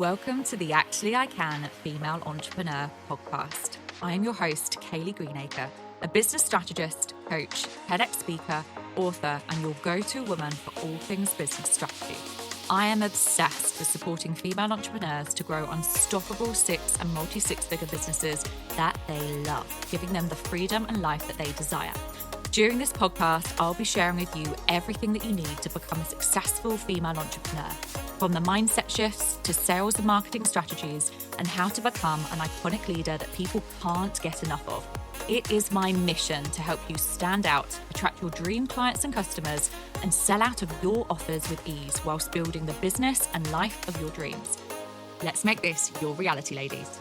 Welcome to the Actually I Can Female Entrepreneur podcast. I am your host, Kayleigh Greenacre, a business strategist, coach, TEDx speaker, author, and your go-to woman for all things business strategy. I am obsessed with supporting female entrepreneurs to grow unstoppable six and multi-six-figure businesses that they love, giving them the freedom and life that they desire. During this podcast, I'll be sharing with you everything that you need to become a successful female entrepreneur, from the mindset shifts to sales and marketing strategies, and how to become an iconic leader that people can't get enough of. It is my mission to help you stand out, attract your dream clients and customers, and sell out of your offers with ease whilst building the business and life of your dreams. Let's make this your reality, ladies.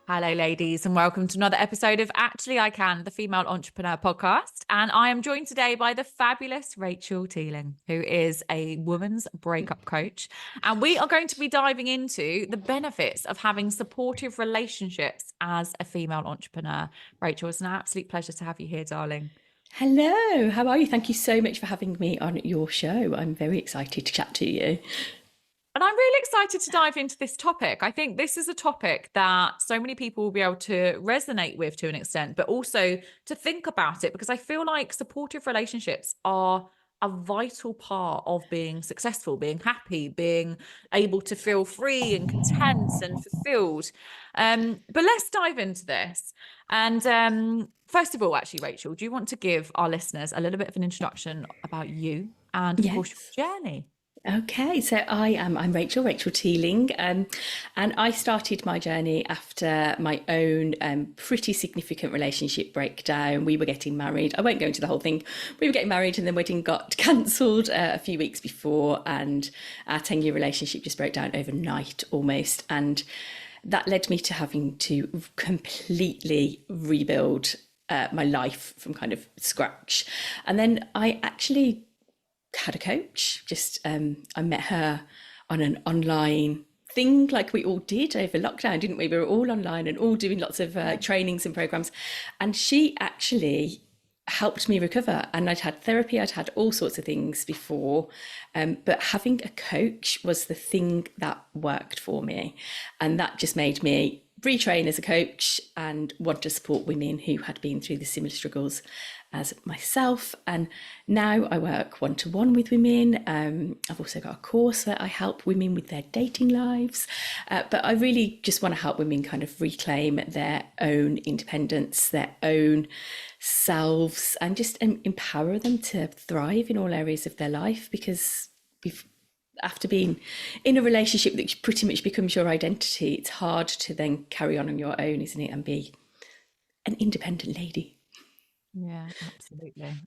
Hello, ladies, and welcome to another episode of Actually I Can, the Female Entrepreneur podcast. And I am joined today by the fabulous Rachel Teeling, who is a woman's breakup coach. And we are going to be diving into the benefits of having supportive relationships as a female entrepreneur. Rachel, it's an absolute pleasure to have you here, darling. Hello, how are you? Thank you so much for having me on your show. I'm very excited to chat to you. And I'm really excited to dive into this topic. I think this is a topic that so many people will be able to resonate with to an extent, but also to think about it, because I feel like supportive relationships are a vital part of being successful, being happy, being able to feel free and content and fulfilled. But let's dive into this. And first of all, actually, Rachel, do you want to give our listeners a little bit of an introduction about you and, of course, your journey? Okay, so I'm Rachel Teeling, and I started my journey after my own pretty significant relationship breakdown. We were getting married. I won't go into the whole thing. We were getting married and the wedding got cancelled a few weeks before, and our 10-year relationship just broke down overnight almost. And that led me to having to completely rebuild my life from kind of scratch. And then I actually had a coach. I met her on an online thing, like we all did over lockdown, didn't we? We were all online and all doing lots of trainings and programs, and she actually helped me recover. And I'd had therapy, I'd had all sorts of things before, but having a coach was the thing that worked for me, and that just made me retrain as a coach and want to support women who had been through the similar struggles as myself. And now I work one-to-one with women. I've also got a course where I help women with their dating lives, but I really just want to help women kind of reclaim their own independence, their own selves, and just empower them to thrive in all areas of their life, because after being in a relationship that pretty much becomes your identity, it's hard to then carry on your own, isn't it, and be an independent lady. Yeah,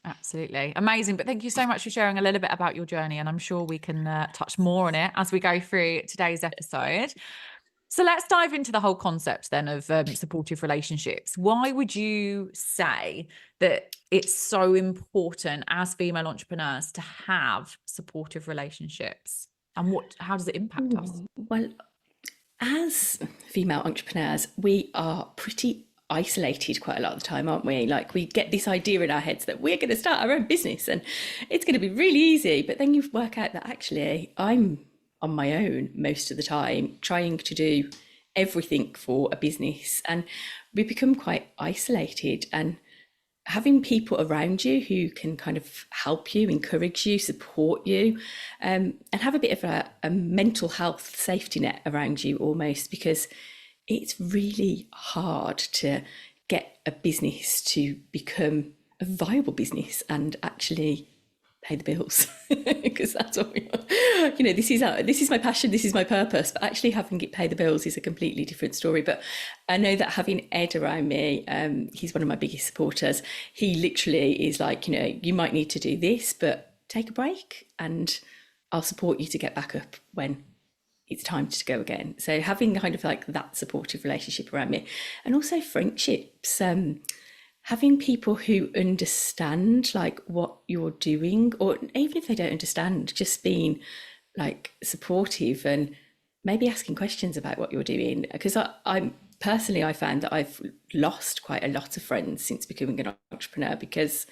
absolutely. Amazing. But thank you so much for sharing a little bit about your journey. And I'm sure we can touch more on it as we go through today's episode. So let's dive into the whole concept then of supportive relationships. Why would you say that it's so important as female entrepreneurs to have supportive relationships? And how does it impact us? Well, as female entrepreneurs, we are pretty isolated quite a lot of the time, aren't we? Like, we get this idea in our heads that we're going to start our own business and it's going to be really easy, but then you work out that actually I'm on my own most of the time, trying to do everything for a business, and we become quite isolated. And having people around you who can kind of help you, encourage you, support you, and have a bit of a mental health safety net around you almost, because it's really hard to get a business to become a viable business and actually pay the bills, because that's what we want. This is my passion, this is my purpose, but actually having it pay the bills is a completely different story. But I know that having Ed around me, he's one of my biggest supporters. He literally is like, you might need to do this, but take a break and I'll support you to get back up when it's time to go again. So having kind of like that supportive relationship around me, and also friendships, having people who understand like what you're doing, or even if they don't understand, just being like supportive and maybe asking questions about what you're doing. Because I found that I've lost quite a lot of friends since becoming an entrepreneur, because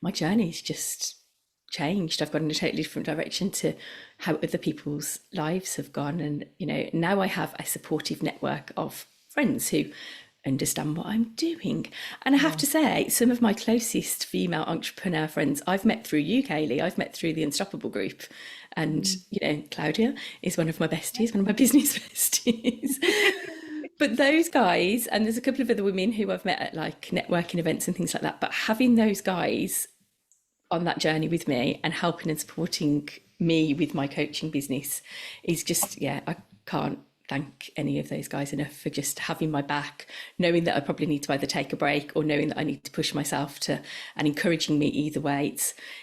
my journey's just changed. I've gone in a totally different direction to how other people's lives have gone. And, now I have a supportive network of friends who understand what I'm doing. And I have to say, some of my closest female entrepreneur friends I've met through you, Kayleigh. I've met through the Unstoppable group. And, Claudia is one of my besties, one of my business besties. But those guys, and there's a couple of other women who I've met at like networking events and things like that, but having those guys on that journey with me and helping and supporting me with my coaching business is just, I can't thank any of those guys enough for just having my back, knowing that I probably need to either take a break or knowing that I need to push myself to, and encouraging me either way.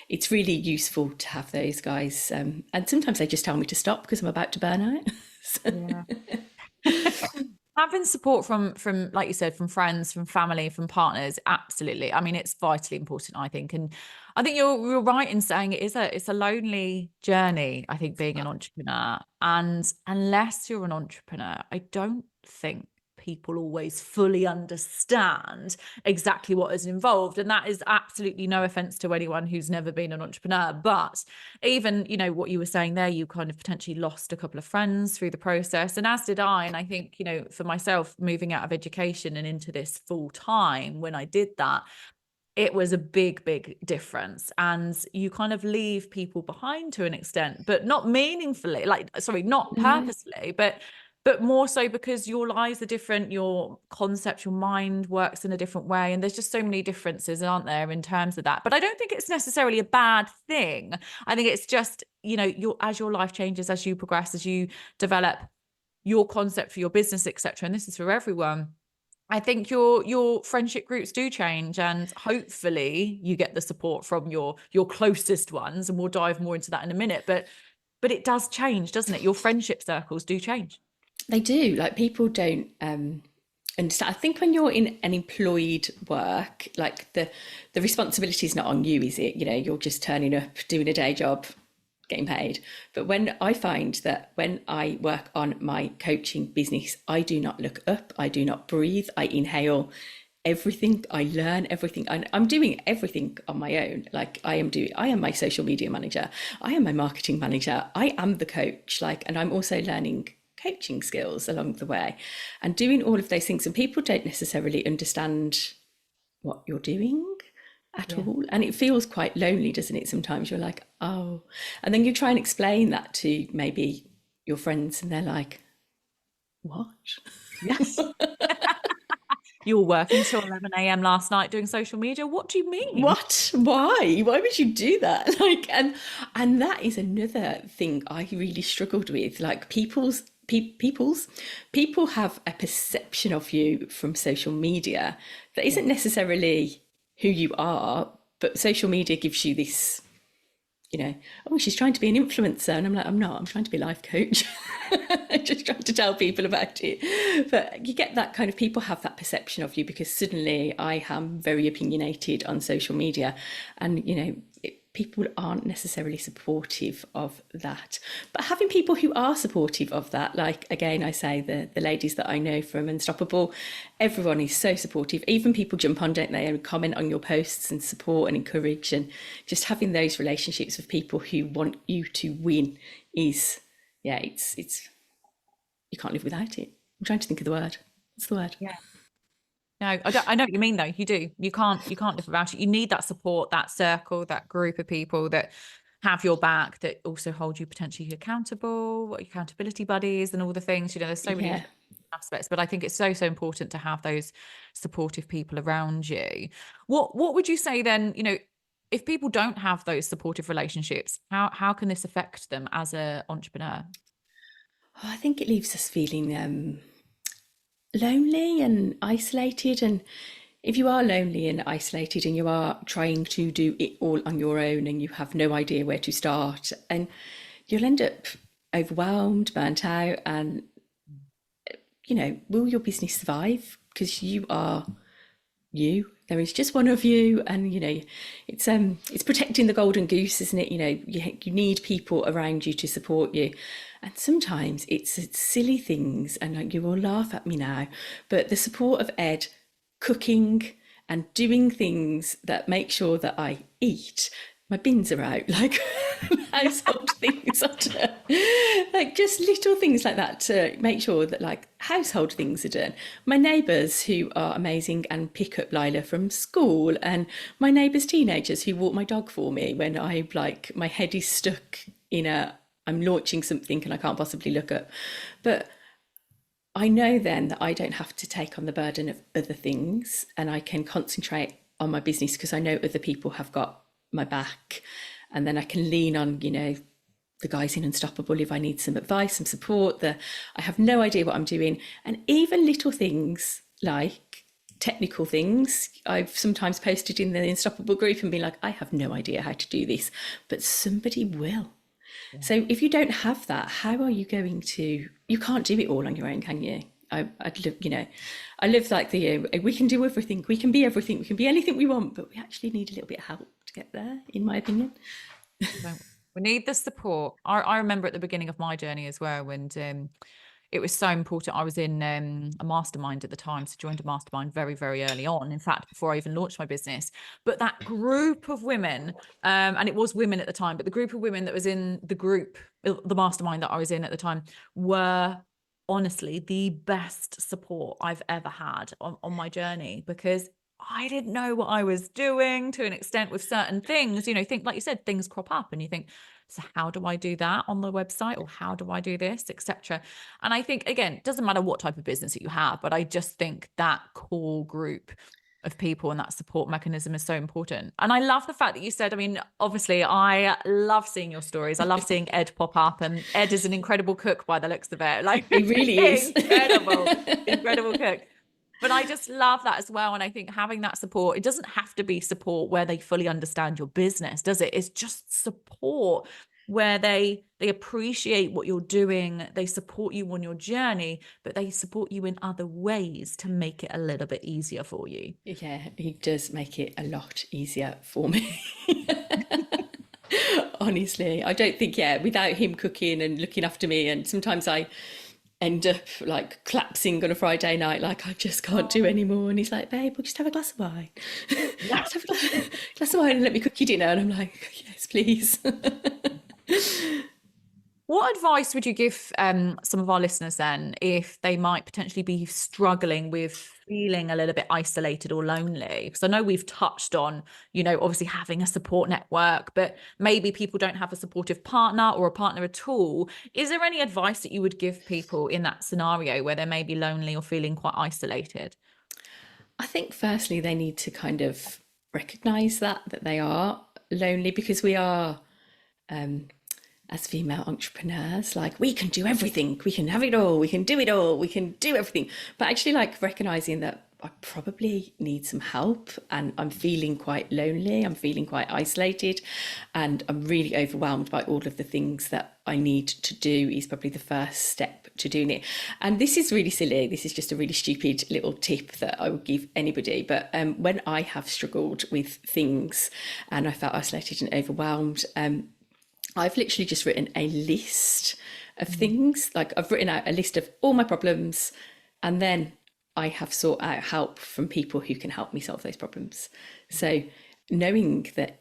It's really useful to have those guys. And sometimes they just tell me to stop because I'm about to burn out. Having support from like you said, from friends, from family, from partners, absolutely. I mean, it's vitally important, I think. And I think you're right in saying it's a lonely journey, I think, being an entrepreneur. And unless you're an entrepreneur, I don't think people always fully understand exactly what is involved. And that is absolutely no offense to anyone who's never been an entrepreneur. But even, what you were saying there, you kind of potentially lost a couple of friends through the process. And as did I. And I think, for myself, moving out of education and into this full time, when I did that, it was a big, big difference. And you kind of leave people behind to an extent, but not meaningfully, not purposely, but more so because your lives are different, your concept, your mind works in a different way. And there's just so many differences, aren't there, in terms of that. But I don't think it's necessarily a bad thing. I think it's just, as your life changes, as you progress, as you develop your concept for your business, etc. And this is for everyone. I think your friendship groups do change, and hopefully you get the support from your closest ones. And we'll dive more into that in a minute. But it does change, doesn't it? Your friendship circles do change. They do. Like, people don't understand. I think when you're in an employed work, like the responsibility is not on you, is it? You're just turning up, doing a day job, getting paid. But when I find that when I work on my coaching business, I do not look up, I do not breathe, I inhale everything, I learn everything. I'm doing everything on my own. Like, I am my social media manager, I am my marketing manager, I am the coach, and I'm also learning coaching skills along the way and doing all of those things. And people don't necessarily understand what you're doing at all. And it feels quite lonely, doesn't it? Sometimes you're like, oh, and then you try and explain that to maybe your friends and they're like, what? Yes. You were working till 11 a.m. last night doing social media. What do you mean? What? Why would you do that? And that is another thing I really struggled with. Like, people have a perception of you from social media that isn't necessarily who you are, but social media gives you this, oh, she's trying to be an influencer. And I'm like, I'm not, I'm trying to be a life coach. I'm just trying to tell people about it. But you get that kind of, people have that perception of you because suddenly I am very opinionated on social media. And, people aren't necessarily supportive of that. But having people who are supportive of that, like, again, I say the ladies that I know from Unstoppable, everyone is so supportive. Even people jump on, don't they, and comment on your posts and support and encourage. And just having those relationships with people who want you to win is, it's you can't live without it. I'm trying to think of the word. What's the word? Yeah. No, I know what you mean, though. You do. You can't live without it. You need that support, that circle, that group of people that have your back, that also hold you potentially accountable, accountability buddies and all the things. There's so many aspects, but I think it's so important to have those supportive people around you. What would you say then, if people don't have those supportive relationships, how can this affect them as an entrepreneur? I think it leaves us feeling lonely and isolated. And if you are lonely and isolated and you are trying to do it all on your own and you have no idea where to start, and you'll end up overwhelmed, burnt out, and will your business survive? Because you are you. There is just one of you, and it's protecting the golden goose, isn't it? You need people around you to support you. And sometimes it's silly things, and you will laugh at me now, but the support of Ed cooking and doing things that make sure that I eat, my bins are out, like household things are done. Like just little things like that to make sure that like household things are done. My neighbours who are amazing and pick up Lila from school, and my neighbours' teenagers who walk my dog for me when I like my head is stuck in I'm launching something and I can't possibly look up. But I know then that I don't have to take on the burden of other things, and I can concentrate on my business because I know other people have got my back, and then I can lean on, the guys in Unstoppable if I need some advice, some support. I have no idea what I'm doing. And even little things like technical things, I've sometimes posted in the Unstoppable group and been like, I have no idea how to do this, but somebody will. Yeah. So if you don't have that, how are you going to, you can't do it all on your own, can you? I'd love, I live like we can do everything, we can be everything, we can be anything we want, but we actually need a little bit of help to get there, in my opinion. We need the support. I remember at the beginning of my journey as well, when it was so important. I was in a mastermind at the time, so joined a mastermind very, very early on. In fact, before I even launched my business. But that group of women, and it was women at the time, but the group of women that was in the mastermind that I was in at the time, were honestly the best support I've ever had on my journey, because I didn't know what I was doing to an extent with certain things. Think, like you said, things crop up and you think, so how do I do that on the website, or how do I do this, etc. And I think, again, it doesn't matter what type of business that you have, but I just think that core group of people and that support mechanism is so important. And I love the fact that you said, obviously I love seeing your stories. I love seeing Ed pop up, and Ed is an incredible cook by the looks of it. Like, he really is. Incredible cook. But I just love that as well. And I think having that support, it doesn't have to be support where they fully understand your business, does it? It's just support where they appreciate what you're doing. They support you on your journey, but they support you in other ways to make it a little bit easier for you. Yeah, he does make it a lot easier for me. Honestly, I don't think, without him cooking and looking after me, and sometimes I end up like collapsing on a Friday night, like I just can't do anymore, and he's like, babe, we'll just have a glass of wine. Just have a glass of wine and let me cook you dinner. And I'm like, yes, please. What advice would you give some of our listeners then, if they might potentially be struggling with feeling a little bit isolated or lonely? Because I know we've touched on, obviously having a support network, but maybe people don't have a supportive partner or a partner at all. Is there any advice that you would give people in that scenario where they may be lonely or feeling quite isolated? I think firstly, they need to kind of recognize that they are lonely, because we are, as female entrepreneurs, like, we can do everything, we can have it all, we can do it all, we can do everything. But actually, like, recognizing that I probably need some help, and I'm feeling quite lonely, I'm feeling quite isolated, and I'm really overwhelmed by all of the things that I need to do, is probably the first step to doing it. And this is really silly, this is just a really stupid little tip that I would give anybody, but when I have struggled with things and I felt isolated and overwhelmed, I've literally just written a list of things. Like, I've written out a list of all my problems, and then I have sought out help from people who can help me solve those problems. So knowing that,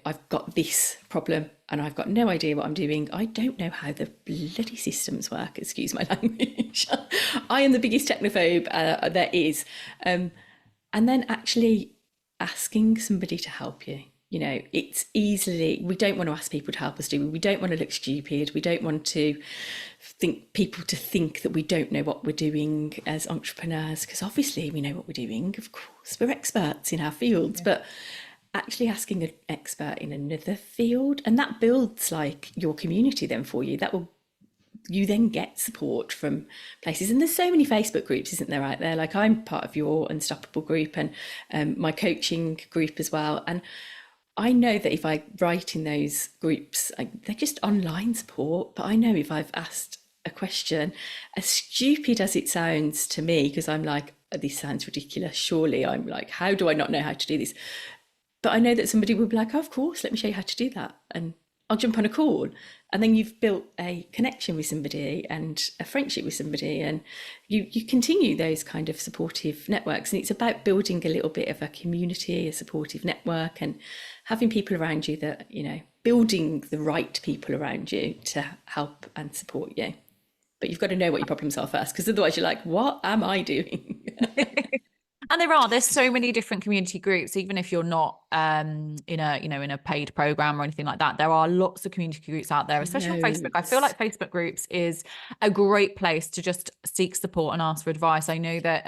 I've got this problem and I've got no idea what I'm doing, I don't know how the bloody systems work, excuse my language. I am the biggest technophobe there is. And then actually asking somebody to help you. It's easily, we don't want to ask people to help us, do we? We don't want to look stupid. We don't want to think that we don't know what we're doing as entrepreneurs, because obviously we know what we're doing. Of course, we're experts in our fields, but actually asking an expert in another field, and that builds like your community then for you. You then get support from places, and there's so many Facebook groups, isn't there, out there? Like, I'm part of your Unstoppable group and my coaching group as well, and I know that if I write in those groups, they're just online support, but I know if I've asked a question, as stupid as it sounds to me, because I'm like, oh, this sounds ridiculous, surely, I'm like, how do I not know how to do this? But I know that somebody will be like, oh, of course, let me show you how to do that. And I'll jump on a call. And then you've built a connection with somebody and a friendship with somebody, and you continue those kind of supportive networks. And it's about building a little bit of a community, a supportive network, and having people around you that, building the right people around you to help and support you. But you've got to know what your problems are first, because otherwise you're like, what am I doing? And there's so many different community groups, even if you're not in a paid program or anything like that. There are lots of community groups out there, especially on Facebook. I feel like Facebook groups is a great place to just seek support and ask for advice. I know that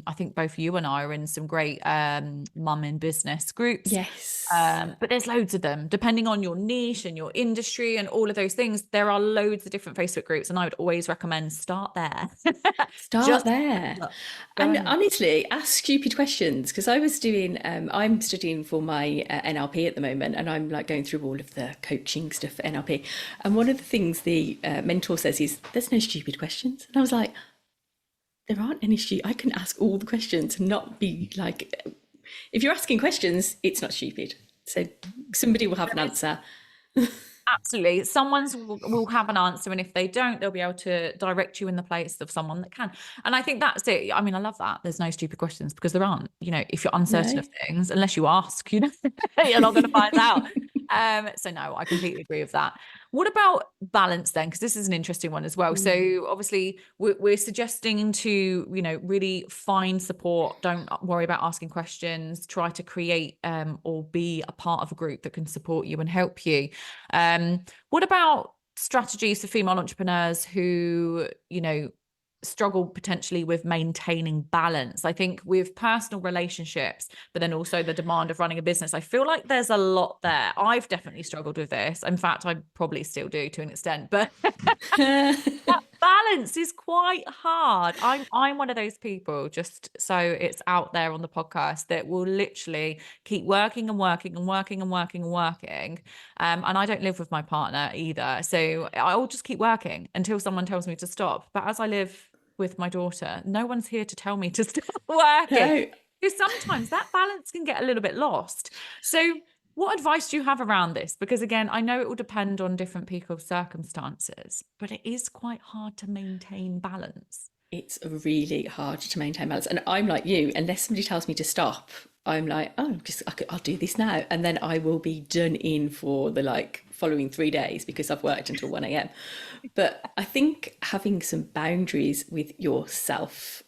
I think both you and I are in some great mum in business groups. Yes. But there's loads of them, depending on your niche and your industry and all of those things. There are loads of different Facebook groups, and I would always recommend start there. Start there. And honestly, ask stupid questions, because I was doing, I'm studying for my NLP at the moment, and I'm like going through all of the coaching stuff for NLP. And one of the things the mentor says is, there's no stupid questions. And I was like, there aren't any stupid, I can ask all the questions and not be like, if you're asking questions, it's not stupid. So somebody will have an answer. Absolutely. Someone's will have an answer. And if they don't, they'll be able to direct you in the place of someone that can. And I think that's it. I mean, I love that. There's no stupid questions, because there aren't, if you're uncertain of things, unless you ask, you're not going to find out. So no, I completely agree with that. What about balance then? Because this is an interesting one as well. So obviously we're suggesting to, really find support. Don't worry about asking questions. Try to create or be a part of a group that can support you and help you. What about strategies for female entrepreneurs who, struggle potentially with maintaining balance? I think with personal relationships, but then also the demand of running a business, I feel like there's a lot there. I've definitely struggled with this. In fact, I probably still do to an extent, but that balance is quite hard. I'm one of those people, just so it's out there on the podcast, that will literally keep working and working and working and working and working. And I don't live with my partner either. So I'll just keep working until someone tells me to stop. But as I live with my daughter, no one's here to tell me to stop working. No. Because sometimes that balance can get a little bit lost. So what advice do you have around this? Because again, I know it will depend on different people's circumstances, but it is quite hard to maintain balance. It's really hard to maintain balance. And I'm like you, unless somebody tells me to stop, I'm like, I'll do this now. And then I will be done in for the following 3 days, because I've worked until 1 a.m. But I think having some boundaries with yourself,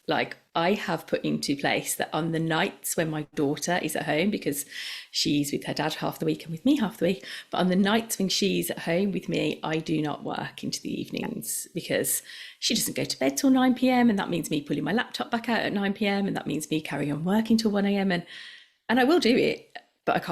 I have put into place that on the nights when my daughter is at home, because she's with her dad half the week and with me half the week, but on the nights when she's at home with me, I do not work into the evenings, because she doesn't go to bed till 9 p.m. and that means me pulling my laptop back out at 9 p.m. and that means me carrying on working till 1 a.m. and I will do it, but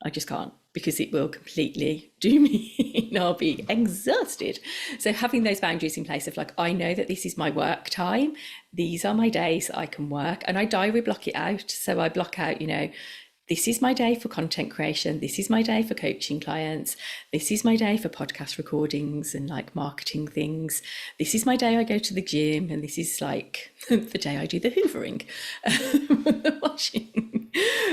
I just can't, because it will completely do me and I'll be exhausted. So having those boundaries in place of I know that this is my work time. These are my days that I can work, and I diary block it out. So I block out, this is my day for content creation. This is my day for coaching clients. This is my day for podcast recordings and marketing things. This is my day I go to the gym, and this is the day I do the hoovering, the washing.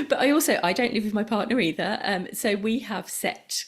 But I don't live with my partner either. So we have set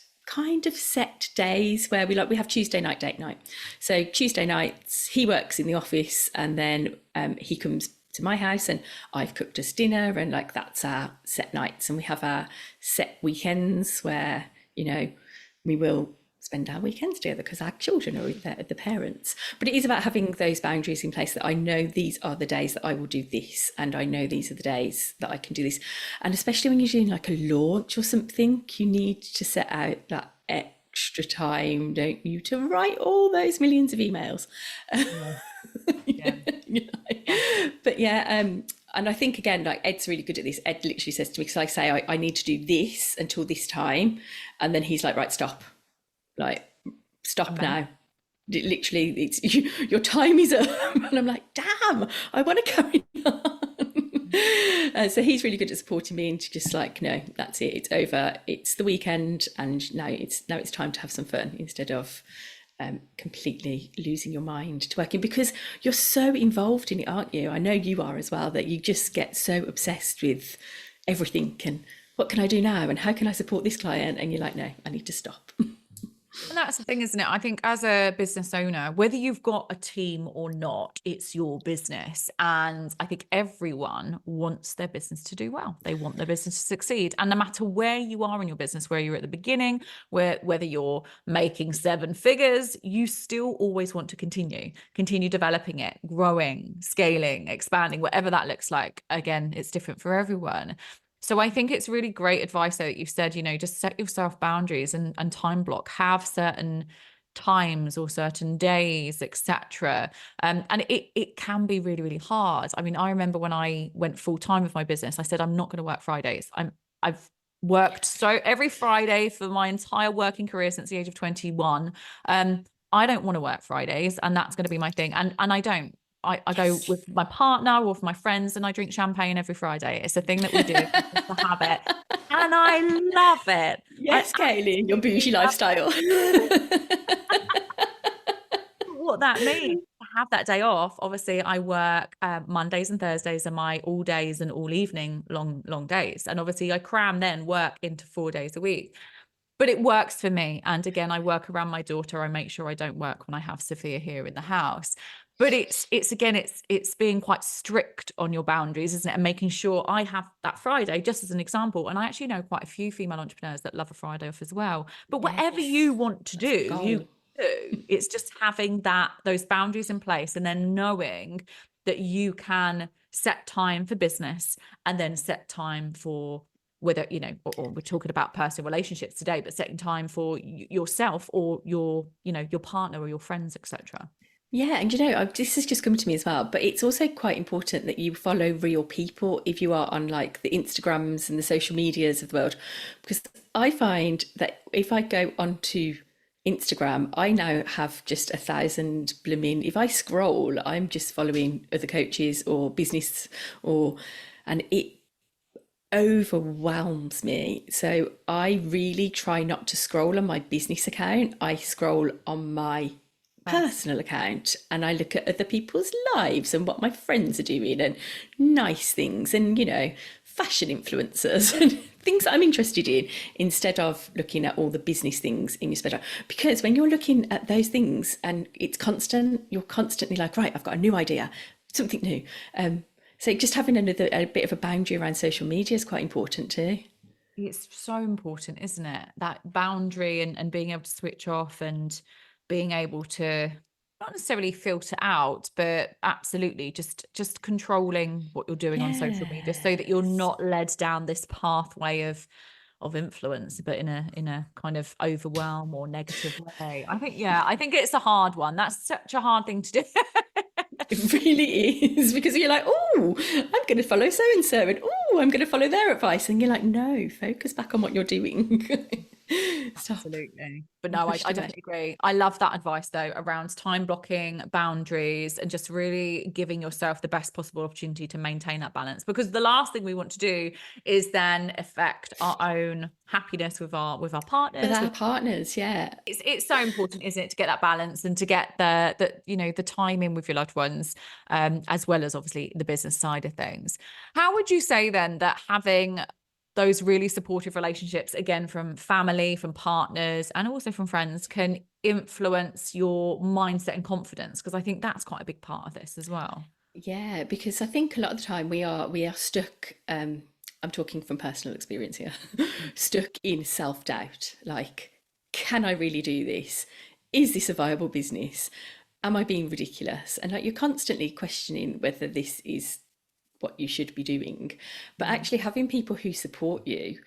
days where we have Tuesday night date night. So Tuesday nights, he works in the office, and then he comes to my house and I've cooked us dinner, and that's our set nights. And we have our set weekends where we will spend our weekends together because our children are with the parents. But it is about having those boundaries in place, that I know these are the days that I will do this, and I know these are the days that I can do this. And especially when you're doing a launch or something, you need to set out that extra time, don't you, to write all those millions of emails. Yeah. But and I think again, Ed's really good at this. Ed literally says to me, because I say I need to do this until this time, and then he's like, right, stop, stop now. Literally, it's your time is up. And I'm like, damn, I want to carry on. So he's really good at supporting me, and just no, that's it, it's over, it's the weekend, and now it's time to have some fun, instead of completely losing your mind to working, because you're so involved in it, aren't you? I know you are as well, that you just get so obsessed with everything, and what can I do now, and how can I support this client, and you're like, no, I need to stop. And that's the thing, isn't it? I think as a business owner, whether you've got a team or not, it's your business. And I think everyone wants their business to do well. They want their business to succeed. And no matter where you are in your business, where you're at the beginning, whether you're making 7 figures, you still always want to continue developing it, growing, scaling, expanding, whatever that looks like. Again, it's different for everyone. So I think it's really great advice that you've said, just set yourself boundaries and time block, have certain times or certain days, etc. And it can be really, really hard. I mean, I remember when I went full time with my business, I said, I'm not going to work Fridays. I've worked so every Friday for my entire working career since the age of 21. I don't want to work Fridays, and that's going to be my thing. And I don't. I go with my partner or with my friends, and I drink champagne every Friday. It's a thing that we do. It's a habit. And I love it. Yes, Kayleigh, your bougie lifestyle. What that means to have that day off. Obviously, I work Mondays and Thursdays are my all days and all evening long days. And obviously I cram then work into 4 days a week. But it works for me. And again, I work around my daughter. I make sure I don't work when I have Sophia here in the house. But it's being quite strict on your boundaries, isn't it? And making sure I have that Friday, just as an example. And I actually know quite a few female entrepreneurs that love a Friday off as well. But whatever you want to do, you do. It's just having those boundaries in place, and then knowing that you can set time for business and then set time for whether, or we're talking about personal relationships today, but setting time for yourself or your partner or your friends, etc. Yeah, and this has just come to me as well, but it's also quite important that you follow real people if you are on like the Instagrams and the social medias of the world, because I find that if I go onto Instagram, I now have just 1,000 blooming. If I scroll, I'm just following other coaches or business, and it overwhelms me. So I really try not to scroll on my business account. I scroll on my personal account, and I look at other people's lives and what my friends are doing and nice things and fashion influencers and things that I'm interested in, instead of looking at all the business things in your spare time. Because when you're looking at those things and it's constant, you're constantly like, right, I've got a new idea, something new. So just having a bit of a boundary around social media is quite important too. It's so important, isn't it? That boundary and being able to switch off and being able to not necessarily filter out, but absolutely just controlling what you're doing on social media, so that you're not led down this pathway of influence, but in a kind of overwhelm or negative way. I think it's a hard one. That's such a hard thing to do. It really is, because you're like, oh, I'm going to follow so and so, and oh, I'm going to follow their advice, and you're like, no, focus back on what you're doing. Absolutely. But no, I definitely agree. I love that advice though, around time blocking, boundaries, and just really giving yourself the best possible opportunity to maintain that balance, because the last thing we want to do is then affect our own happiness with our partners. With our partners, yeah. It's so important, isn't it, to get that balance and to get the time in with your loved ones, as well as obviously the business side of things. How would you say then that having those really supportive relationships, again, from family, from partners, and also from friends, can influence your mindset and confidence? Because I think that's quite a big part of this as well. Yeah, because I think a lot of the time we are stuck. I'm talking from personal experience here, stuck in self-doubt. Like, can I really do this? Is this a viable business? Am I being ridiculous? And like, you're constantly questioning whether this is what you should be doing. But actually having people who support you,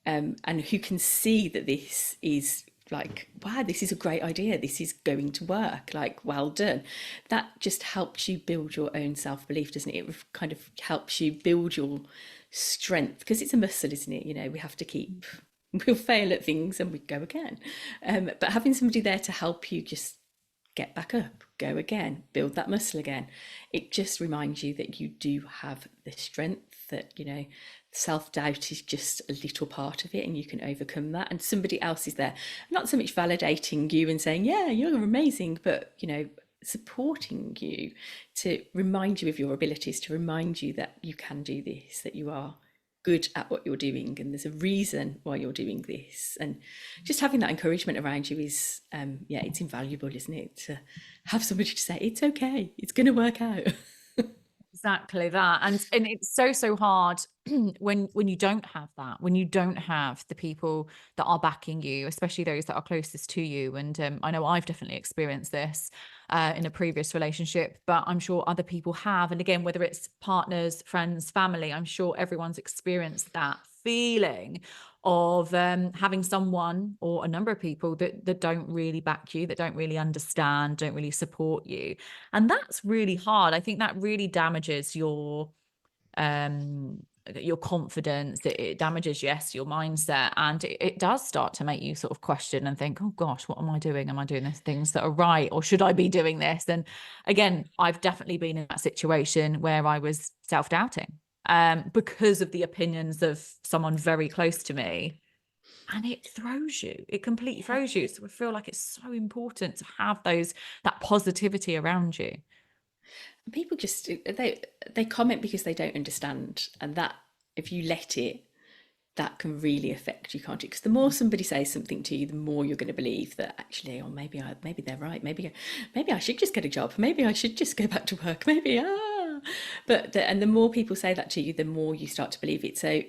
and who can see that this is like, wow, this is a great idea, this is going to work, like, well done, that just helps you build your own self-belief, doesn't it? It kind of helps you build your strength, because it's a muscle, isn't it? We have to keep, we'll fail at things and we go again, but having somebody there to help you just get back up, go again, build that muscle again. It just reminds you that you do have the strength, that, self-doubt is just a little part of it and you can overcome that. And somebody else is there, not so much validating you and saying, yeah, you're amazing, but, supporting you to remind you of your abilities, to remind you that you can do this, that you are good at what you're doing, and there's a reason why you're doing this. And just having that encouragement around you is, it's invaluable, isn't it? To have somebody to say, it's okay, it's going to work out. Exactly that. And it's so hard when you don't have that, when you don't have the people that are backing you, especially those that are closest to you. And I know I've definitely experienced this in a previous relationship, but I'm sure other people have. And again, whether it's partners, friends, family, I'm sure everyone's experienced that feeling of having someone or a number of people that don't really back you, that don't really understand, don't really support you. And that's really hard. I think that really damages your confidence. It damages, yes, your mindset, and it does start to make you sort of question and think, oh gosh, what am I doing? Am I doing these things that are right, or should I be doing this? And again, I've definitely been in that situation where I was self-doubting because of the opinions of someone very close to me. And it throws you, it completely throws you. So I feel like it's so important to have that positivity around you. People just, they comment because they don't understand, and that, if you let it, that can really affect you, can't it? Because the more somebody says something to you, the more you're going to believe that actually, oh, maybe they're right. Maybe I should just get a job. Maybe I should just go back to work. And the more people say that to you, the more you start to believe it. So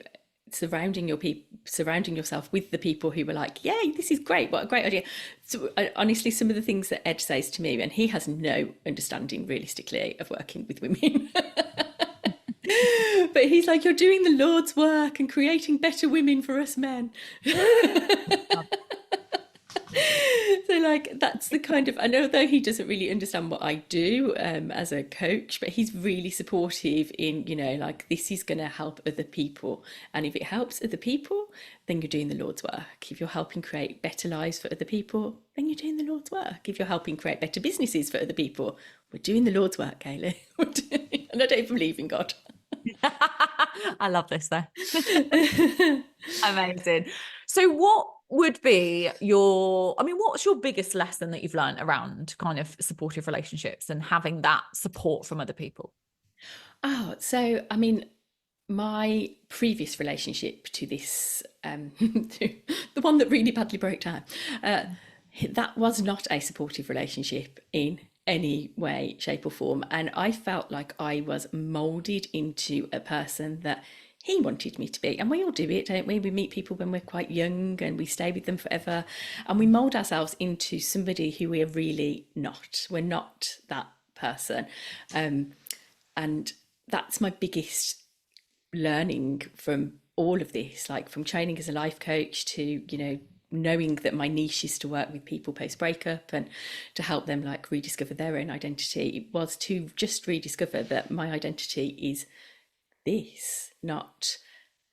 surrounding yourself with the people who were like, yay, this is great, what a great idea. So honestly, some of the things that Ed says to me, and he has no understanding realistically of working with women. But he's like, you're doing the Lord's work and creating better women for us men. So like, that's the kind of, I know, though he doesn't really understand what I do as a coach, but he's really supportive in, like, this is going to help other people. And if it helps other people, then you're doing the Lord's work. If you're helping create better lives for other people, then you're doing the Lord's work. If you're helping create better businesses for other people, we're doing the Lord's work, Kayleigh. And I don't even believe in God. I love this though. Amazing. So what would be what's your biggest lesson that you've learned around kind of supportive relationships and having that support from other people? Oh, so I mean, my previous relationship to this, to the one that really badly broke down, that was not a supportive relationship in any way, shape, or form. And I felt like I was molded into a person that he wanted me to be. And we all do it, don't we? We meet people when we're quite young and we stay with them forever. And we mold ourselves into somebody who we're really not. We're not that person. And that's my biggest learning from all of this, like from training as a life coach to, knowing that my niche is to work with people post breakup and to help them like rediscover their own identity. It was to just rediscover that my identity is this, not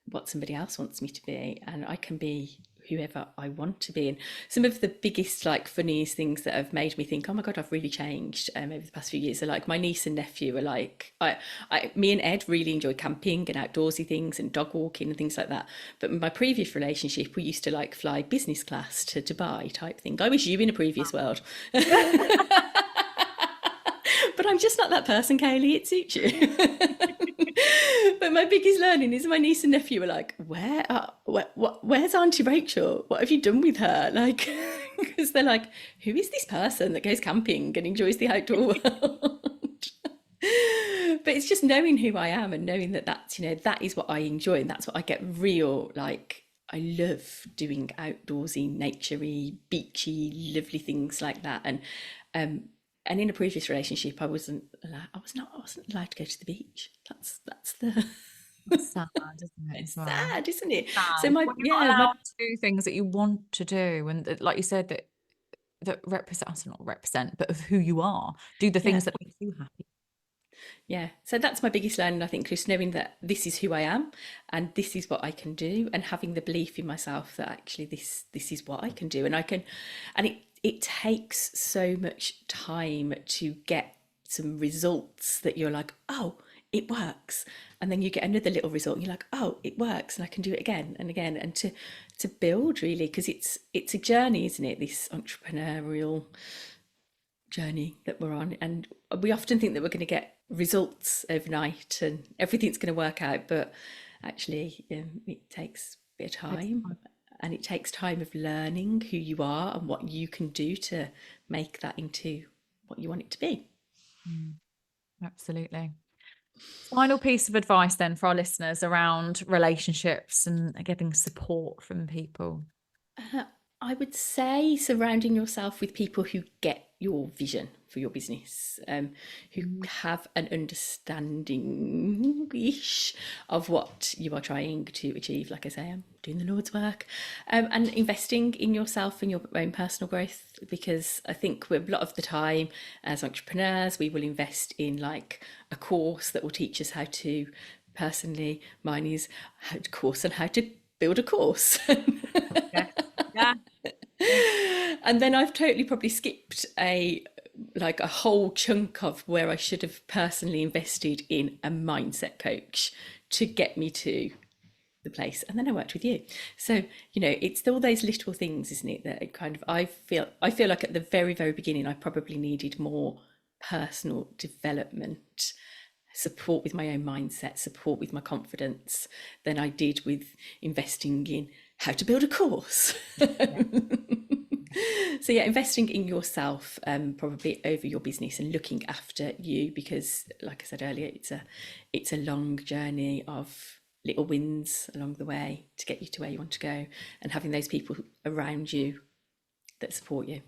what somebody else wants me to be, and I can be whoever I want to be. And some of the biggest, like, funniest things that have made me think, oh my God, I've really changed over the past few years are like my niece and nephew are like, me and Ed really enjoy camping and outdoorsy things and dog walking and things like that. But in my previous relationship, we used to like fly business class to Dubai type thing. I wish you in a previous world. But I'm just not that person, Kayleigh, it suits you. But my biggest learning is my niece and nephew were like, where's Auntie Rachel? What have you done with her? Like, because they're like, who is this person that goes camping and enjoys the outdoor world? But it's just knowing who I am and knowing that that's, that is what I enjoy, and that's what I get real, like, I love doing outdoorsy, naturey, beachy, lovely things like that. And in a previous relationship, I wasn't allowed to go to the beach. That's the It's sad, isn't it? it's sad, isn't it? Sad. So When you're not allowed to do things that you want to do, and like you said, that represent, not represent, but of who you are. Do the things that make you happy. Yeah. So that's my biggest learning, I think, just knowing that this is who I am and this is what I can do, and having the belief in myself that actually this is what I can do, and I can, and it takes so much time to get some results that you're like, oh, it works. And then you get another little result and you're like, oh, it works, and I can do it again and again. And to build, really, because it's a journey, isn't it? This entrepreneurial journey that we're on. And we often think that we're going to get results overnight and everything's going to work out. But actually it takes a bit of time, and it takes time of learning who you are and what you can do to make that into what you want it to be. Absolutely. Final piece of advice then for our listeners around relationships and getting support from people. I would say surrounding yourself with people who get your vision for your business, who have an understanding-ish of what you are trying to achieve. Like I say, I'm doing the Lord's work, and investing in yourself and your own personal growth, because I think a lot of the time as entrepreneurs, we will invest in like a course that will teach us how to, personally, mine is how to course on how to build a course. Yeah. And then I've totally probably skipped a whole chunk of where I should have personally invested in a mindset coach to get me to the place. And then I worked with you. So, it's all those little things, isn't it, that it kind of, I feel like at the very, very beginning, I probably needed more personal development, support with my own mindset, support with my confidence than I did with investing in how to build a course. Yeah. So yeah, investing in yourself, probably over your business, and looking after you, because like I said earlier, it's a long journey of little wins along the way to get you to where you want to go, and having those people around you that support you.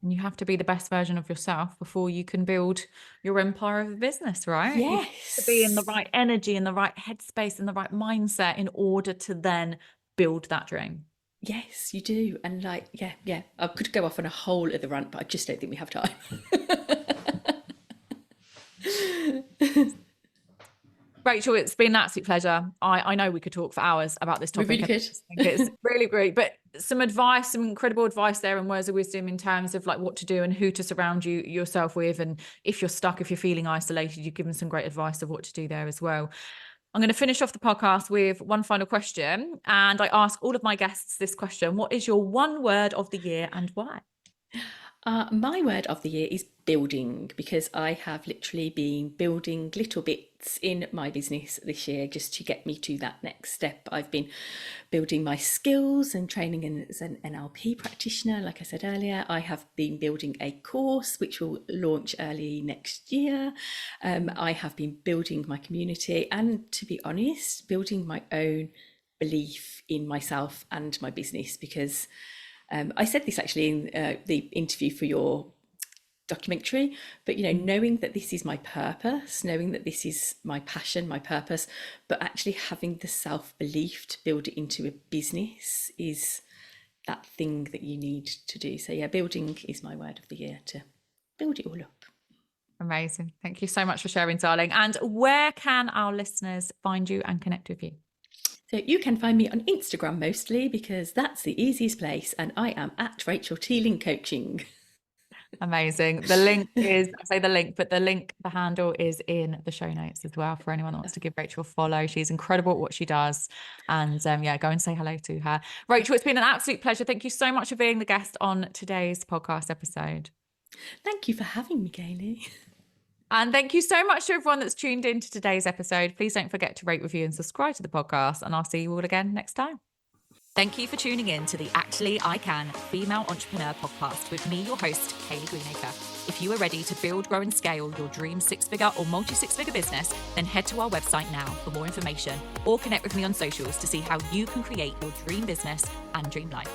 And you have to be the best version of yourself before you can build your empire of a business, right? Yes. You have to be in the right energy, in the right headspace, in the right mindset in order to then build that dream. Yes, you do. And yeah, I could go off on a whole other rant, but I just don't think we have time. Rachel, it's been an absolute pleasure. I know we could talk for hours about this topic. We really could. I think it's really great. But some advice, some incredible advice there, and words of wisdom in terms of like what to do and who to surround yourself with. And if you're stuck, if you're feeling isolated, you've given some great advice of what to do there as well. I'm going to finish off the podcast with one final question. And I ask all of my guests this question: what is your one word of the year and why? My word of the year is building, because I have literally been building little bits in my business this year just to get me to that next step. I've been building my skills and training as an NLP practitioner. Like I said earlier, I have been building a course which will launch early next year. I have been building my community, and to be honest, building my own belief in myself and my business, because I said this actually in the interview for your documentary, but knowing that this is my purpose, knowing that this is my passion, my purpose, but actually having the self-belief to build it into a business is that thing that you need to do. So yeah, building is my word of the year, to build it all up. Amazing. Thank you so much for sharing, darling. And where can our listeners find you and connect with you? So you can find me on Instagram mostly, because that's the easiest place, and I am at Rachel Teeling Coaching. Amazing. The link is, I say the link, but the handle is in the show notes as well for anyone that wants to give Rachel a follow. She's incredible at what she does. And yeah, go and say hello to her. Rachel, it's been an absolute pleasure. Thank you so much for being the guest on today's podcast episode. Thank you for having me, Kayleigh. And thank you so much to everyone that's tuned into today's episode. Please don't forget to rate, review, and subscribe to the podcast. And I'll see you all again next time. Thank you for tuning in to the Actually I Can Female Entrepreneur podcast with me, your host, Kayleigh Greenacre. If you are ready to build, grow, and scale your dream six-figure or multi-six-figure business, then head to our website now for more information, or connect with me on socials to see how you can create your dream business and dream life.